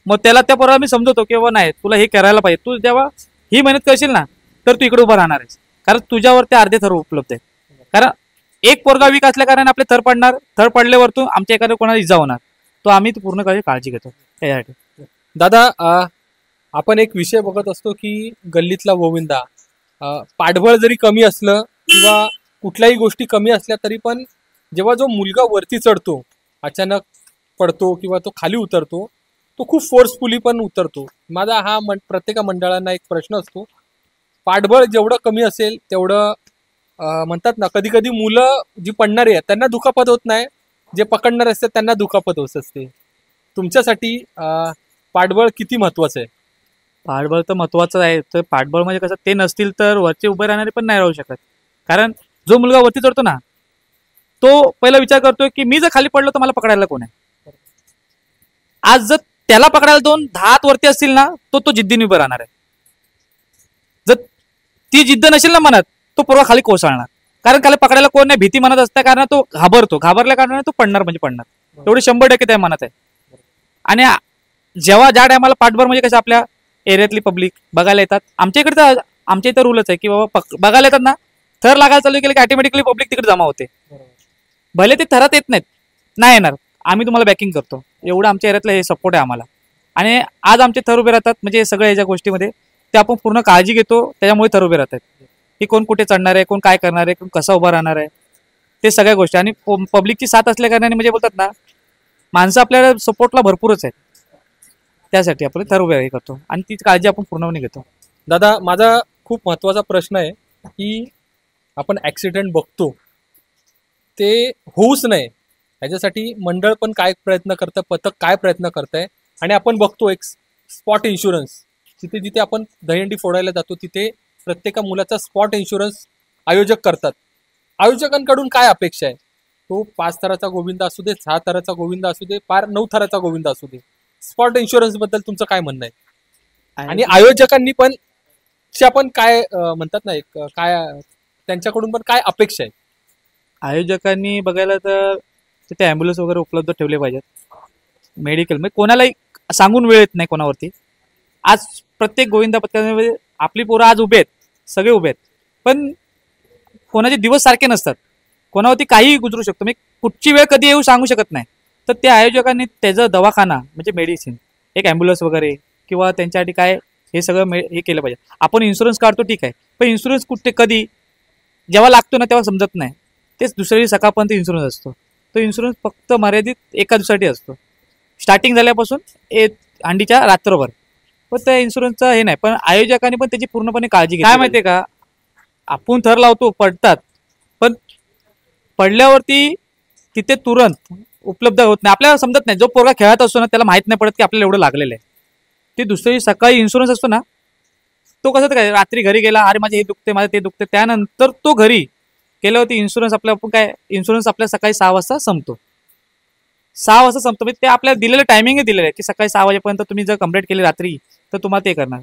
मग त्याला त्या पोराला मी समजवतो की बाबा नाही तुला हे करायला पाहिजे, तू जेव्हा ही मेहनत करशील ना तर तू इकडे उभा राहणार आहेस, कारण तुझ्यावरती अर्धे थर उपलब्ध आहे. कारण एक पोरगा वीक असल्या कारण आपले थर पडणार, थर पडल्यावरतून आमच्या एखाद्या कोणाला इजा होणार, तो आम्ही पूर्ण काळजी घेतो त्यासाठी. दादा आपण एक विषय बघत असतो की गल्लीतला गोविंदा, पाठबळ जरी कमी असलं किंवा कुठल्याही गोष्टी कमी असल्या तरी पण जेव्हा जो मुलगा वरती चढतो, अचानक पडतो किंवा तो खाली उतरतो, तो खूप फोर्सफुली पण उतरतो. माझा हा प्रत्येक मंडळांना एक प्रश्न असतो, पाठबळ जेवढं कमी असेल तेवढं म्हणतात ना कधी कधी मुलं जी पडणारी आहेत त्यांना दुखापत होत नाही, जे पकडणारे असतात त्यांना दुखापत होत असते. तुमच्यासाठी पाठबळ किती महत्वाचं आहे? पाठबळ तर महत्वाचं आहे. तर पाठबळ म्हणजे कसं, ते नसतील तर वरचे उभे राहणारे पण नाही राहू शकत. कारण जो मुलगा वरती चढतो ना तो पहिला विचार करतोय की मी जर खाली पडलो तर मला पकडायला कोण आहे. आज जर त्याला पकडायला 2-10 हात वरती असतील ना तो जिद्दीने उभं राहणार आहे. जर ती जिद्द नसेल ना मनात, तो पोरगा खाली कोसळणार. कारण खाली पकडायला कोण नाही, भीती मनात असते, कारण तो घाबरल्या कारणाने तो पडणार म्हणजे पडणार. एवढे 100% त्या मनात आहे. आणि जेव्हा ज्या टायमाला पाठबळ म्हणजे कसं आपल्या एरियातली पब्लिक बघायला येतात, आमच्या इथं रूलच आहे की बाबा बघायला येतात ना, थर लागायला चालू केलं की ऑटोमॅटिकली पब्लिक तिकडे जमा होते. भले ते थरात येत नाही येणार, आम्ही तुम्हाला बॅकिंग करतो, एवढं आमच्या एरियातलं हे सपोर्ट आहे आम्हाला. आणि आज आमचे थर उभे राहतात म्हणजे सगळ्या याच्या गोष्टीमध्ये ते आपण पूर्ण काळजी घेतो, त्याच्यामुळे थर उभे राहतात की कोण कुठे चढणार आहे, कोण काय करणार आहे, कोण कसा उभा राहणार आहे, ते सगळ्या गोष्टी. आणि पब्लिकची साथ असल्या कारणाने म्हणजे बोलतात ना, माणसं आपल्याला सपोर्टला भरपूरच आहेत, त्यासाठी आपण थर उभे करतो आणि ती काळजी आपण पूर्णपणे घेतो. दादा माझा खूप महत्वाचा प्रश्न आहे की आपण ॲक्सिडेंट बघतो ते होऊच नये ह्याच्यासाठी मंडळ पण काय प्रयत्न करतं, पथक काय प्रयत्न करत आहे. आणि आपण बघतो एक स्पॉट इन्शुरन्स, जिथे जिथे आपण दहीहंडी फोडायला जातो तिथे प्रत्येका मुलाचा स्पॉट इन्शुरन्स आयोजक करतात. आयोजकांकडून काय अपेक्षा आहे? तो 5 थराचा गोविंद असू दे, 6 थराचा गोविंद असू दे, 9 थराचा गोविंद असू दे, स्पॉट इन्शुरन्स बद्दल तुमचं काय म्हणणं आहे? आणि आयोजकांनी पण काय म्हणतात ना, एक काय त्यांच्याकडून पण काय अपेक्षा आहे? आयोजकांनी बघायला तर तिथे ॲम्ब्युलन्स वगैरे उपलब्ध ठेवले पाहिजेत. मेडिकल म्हणजे कोणालाही सांगून वेळ येत नाही कोणावरती. आज प्रत्येक गोविंदा पथकामध्ये आपली पोरं आज उभे आहेत, सगळे उभे आहेत, पण कोणाचे दिवस सारखे नसतात, कोणावरती काहीही गुजरू शकतो. म्हणजे कुठची वेळ कधी येऊ सांगू शकत नाही. तर त्या आयोजकांनी त्याचा दवाखाना म्हणजे मेडिसिन, एक ॲम्ब्युलन्स वगैरे किंवा त्यांच्यासाठी काय हे सगळं हे केलं पाहिजे. आपण इन्शुरन्स काढतो ठीक आहे, पण इन्शुरन्स कुठे कधी जेव्हा लागतो ना तेव्हा समजत नाही. तेच दुसऱ्या दिवशी सकाळपर्यंत इन्शुरन्स असतो. तो इन्शुरन्स फक्त मर्यादित एका दिवसासाठी असतो, स्टार्टिंग झाल्यापासून हंडीच्या रात्रभर. पण त्या इन्शुरन्सचं हे नाही. पण आयोजकांनी पण त्याची पूर्णपणे काळजी घेतली. काय माहिती आहे का, आपण थर लावतो, पडतात, पण पडल्यावरती तिथे तुरंत उपलब्ध होत नाही. आपल्याला समजत नाही. जो पोरगा खेळत असतो ना त्याला माहित नाही पडत की आपल्याला एवढं लागलेलं आहे. ते दुसऱ्या दिवशी सकाळी इन्शुरन्स असतो ना, तो कसं काय रात्री घरी गेला, अरे माझे हे दुखते, माझे ते दुखते, त्यानंतर तो घरी गेल्यावरती इन्शुरन्स आपल्या सकाळी 6 वाजता संपतो. 6 वाजता संपतो. म्हणजे ते आपल्याला दिलेलं टायमिंग दिलेलं आहे की सकाळी 6 वाजेपर्यंत तुम्ही जर कंप्लीट केली रात्री तर तुम्हाला ते करणार.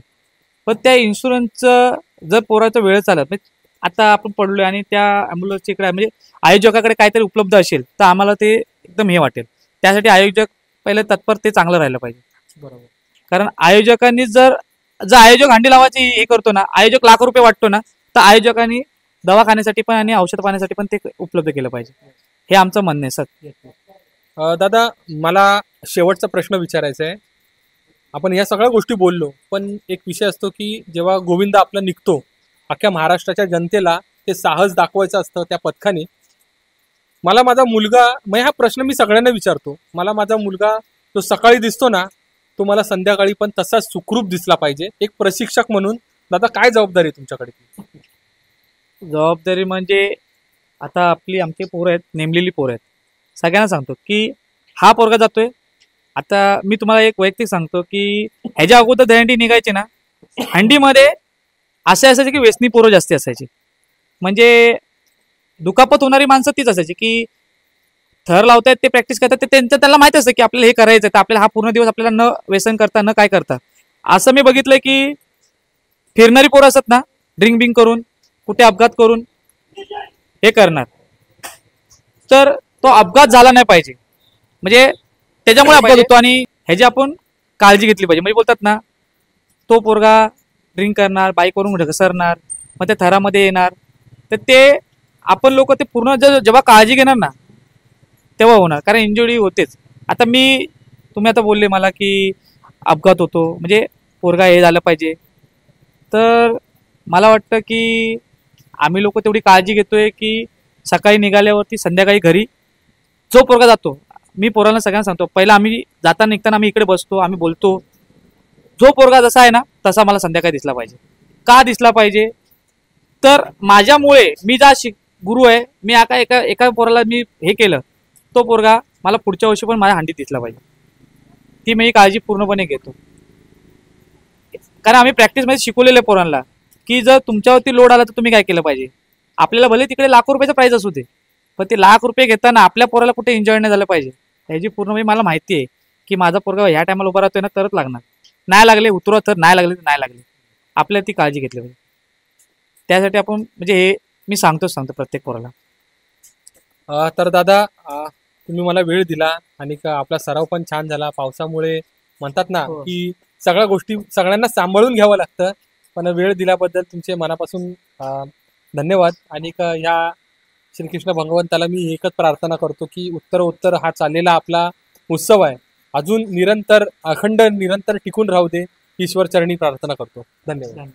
पण त्या इन्शुरन्सचं जर पोराचा वेळ चालत म्हणजे आता आपण पडलोय आणि त्या ॲम्ब्युलन्सच्या इकडे म्हणजे आयोजकाकडे काहीतरी उपलब्ध असेल तर आम्हाला ते एकदम हे वाटेल. त्यासाठी आयोजक पहिले तत्पर ते चांगलं राहिलं पाहिजे. बरोबर. कारण आयोजकांनी जर आयोजक हंडी लावायची हे करतो ना, आयोजक लाख रुपये वाटतो ना, तर आयोजकांनी दवाखान्यासाठी पण आणि औषध पाण्यासाठी पण ते उपलब्ध केलं पाहिजे. हे आमचं म्हणणं आहे सर. दादा, मला शेवटचा प्रश्न विचारायचा आहे. आपण या सगळ्या गोष्टी बोललो, पण एक विषय असतो की जेव्हा गोविंदा आपला निघतो, अख्ख्या महाराष्ट्राच्या जनतेला ते साहस दाखवायचं असतं त्या पथकाने. मला माझा मुलगा, मग हा प्रश्न मी सगळ्यांना विचारतो, मला माझा मुलगा तो सकाळी दिसतो ना, तो मला संध्याकाळी पण तसाच सुखरूप दिसला पाहिजे. एक प्रशिक्षक म्हणून दादा काय जबाबदारी आहे तुमच्याकडे? जबाबदारी म्हणजे आता आमचे पोरं आहेत, नेमलेली पोरं आहेत. सगळ्यांना सांगतो की हा पोरगा जातोय. आता मी तुम्हाला एक वैयक्तिक सांगतो की ह्याच्या अगोदर दहीहंडी निघायची ना, हंडीमध्ये असे असायचे की व्यसनी पोरं जास्ती असायची. म्हणजे दुखापत होणारी माणसं तीच असायची की थर लावतायत, ते प्रॅक्टिस करतात, ते त्यांना माहित असतं की आपल्याला हे करायचं तर आपल्याला हा पूर्ण दिवस आपल्याला न व्यसन करता न काय करता. असं मी बघितलंय की फिरणारी पोरं असतात ना, ड्रिंक बिंक करून कुठे अपघात करून हे करणार. तर तो अपघात झाला नाही पाहिजे, म्हणजे त्याच्यामुळे अपघात होतो आणि ह्याची आपण काळजी घेतली पाहिजे. म्हणजे बोलतात ना, तो पोरगा ड्रिंक करणार, बाईकवरून घसरणार, मग त्या थरामध्ये येणार, तर ते आपण लोक ते पूर्ण जेव्हा काळजी घेणार ना तेव्हा होणार. कारण इंजुरी होतेच. आता तुम्ही आता बोलले मला की अपघात होतो म्हणजे पोरगा हे झालं पाहिजे, तर मला वाटतं की आम्ही लोक तेवढी काळजी घेतोय की सकाळी निघाल्यावरती संध्याकाळी घरी जो पोरगा जातो, मी पोरांना सगळ्यांना सांगतो, पहिला आम्ही निघताना आम्ही इकडे बसतो, आम्ही बोलतो, जो पोरगा जसा आहे ना तसा मला संध्याकाळी दिसला पाहिजे. का दिसला पाहिजे? तर माझ्यामुळे मी गुरु आहे, मी एका पोराला मी हे केलं, तो पोरगा मला पुढच्या वर्षी पण माझ्या हंडीत दिसला पाहिजे. ती मी काळजी पूर्णपणे घेतो. कारण आम्ही प्रॅक्टिसमध्ये शिकवलेलं पोरांना की जर तुमच्यावरती लोड आला तर तुम्ही काय केलं पाहिजे. आपल्याला भले तिकडे लाखो रुपयाचं प्राईज असू दे, पण ते लाख रुपये घेताना आपल्या पोराला कुठे एन्जॉय नाही झालं पाहिजे. ह्याची पूर्ण मला माहिती आहे की माझा पोरगा ह्या टायमाला उभा राहतोय ना तरच लागणार. नाही लागले उतरवा, तर नाही लागले तर नाही लागले. आपल्याला ती काळजी घेतली पाहिजे. त्यासाठी आपण म्हणजे हे मी सांगतो प्रत्येक पोराला. तर दादा, तुम्ही मला वेळ दिला आणि आपला सराव पण छान झाला. पावसामुळे म्हणतात ना की सगळ्या गोष्टी सगळ्यांना सांभाळून घ्यावं लागतं, पण वेळ दिल्याबद्दल तुमचे मनापासून धन्यवाद. आणि ह्या श्रीकृष्ण भगवंताला मी एकच प्रार्थना करतो की उत्तर हा चाललेला आपला उत्सव आहे अजून निरंतर अखंड निरंतर टिकून राहू दे. ईश्वर चरणी प्रार्थना करतो. धन्यवाद.